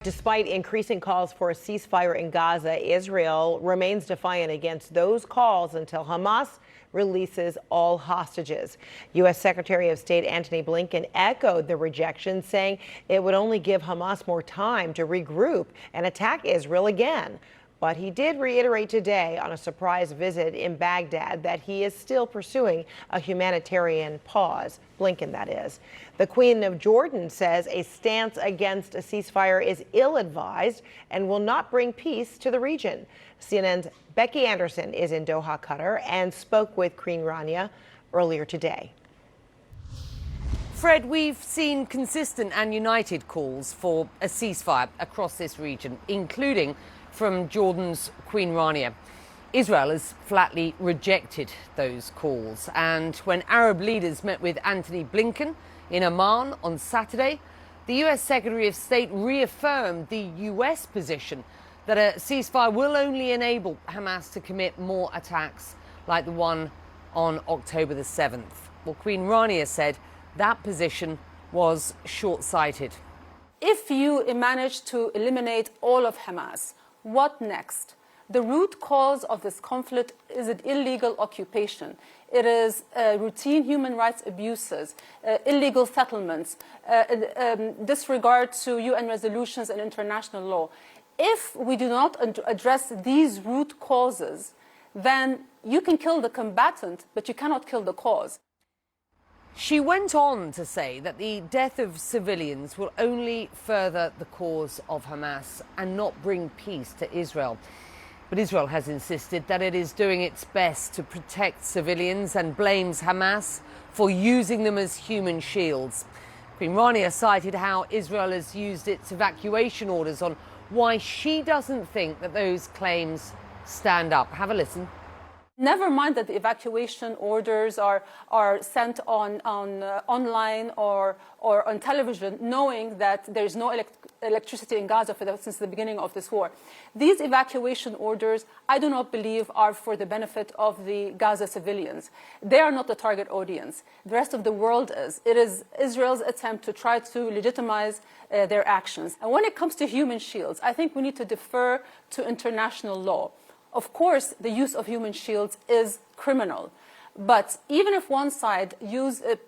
Despite increasing calls for a ceasefire in Gaza, Israel remains defiant against those calls until Hamas releases all hostages. U.S. Secretary of State Antony Blinken echoed the rejection, saying it would only give Hamas more time to regroup and attack Israel again. But he did reiterate today on a surprise visit in Baghdad that he is still pursuing a humanitarian pause. Blinken, that is. The Queen of Jordan says a stance against a ceasefire is ill-advised and will not bring peace to the region. CNN's Becky Anderson is in Doha, Qatar, and spoke with Queen Rania earlier today. Fred, we've seen consistent and united calls for a ceasefire across this region, including from Jordan's Queen Rania. Israel has flatly rejected those calls. And when Arab leaders met with Antony Blinken in Amman on Saturday, the U.S. Secretary of State reaffirmed the U.S. position that a ceasefire will only enable Hamas to commit more attacks like the one on October the 7th. Well, Queen Rania said that position was short-sighted. If you manage to eliminate all of Hamas, what next? The root cause of this conflict is an illegal occupation. It is routine human rights abuses, illegal settlements, disregard to UN resolutions and international law. If we do not address these root causes, then you can kill the combatant, but you cannot kill the cause. She went on to say that the death of civilians will only further the cause of Hamas and not bring peace to Israel. But Israel has insisted that it is doing its best to protect civilians and blames Hamas for using them as human shields. Queen Rania cited how Israel has used its evacuation orders on why she doesn't think that those claims stand up. Have a listen. Never mind that the evacuation orders are sent on online or on television, knowing that there is no electricity in Gaza since the beginning of this war. These evacuation orders, I do not believe, are for the benefit of the Gaza civilians. They are not the target audience. The rest of the world is. It is Israel's attempt to try to legitimize their actions. And when it comes to human shields, I think we need to defer to international law. Of course, the use of human shields is criminal. But even if one side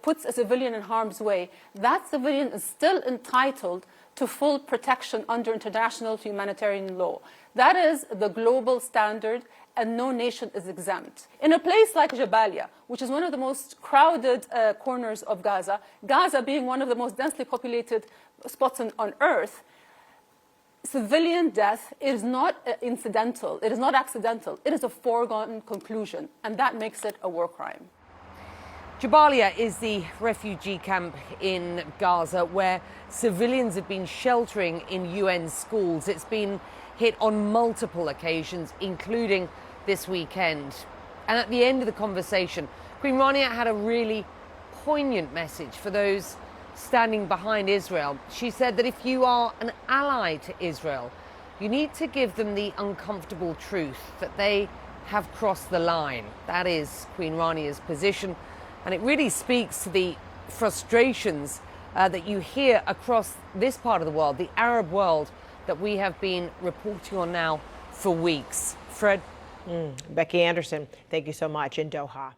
puts a civilian in harm's way, that civilian is still entitled to full protection under international humanitarian law. That is the global standard, and no nation is exempt. In a place like Jabalia, which is one of the most crowded corners of Gaza, Gaza being one of the most densely populated spots on Earth, civilian death is not incidental, it is not accidental, it is a foregone conclusion, and that makes it a war crime. Jabalia is the refugee camp in Gaza where civilians have been sheltering in UN schools. It's been hit on multiple occasions, including this weekend. And at the end of the conversation, Queen Rania had a really poignant message for those standing behind Israel. She said that if you are an ally to Israel, you need to give them the uncomfortable truth that they have crossed the line. That is Queen Rania's position, and it really speaks to the frustrations that you hear across this part of the world, the Arab world, that we have been reporting on now for weeks. Fred? Becky Anderson, thank you so much in Doha.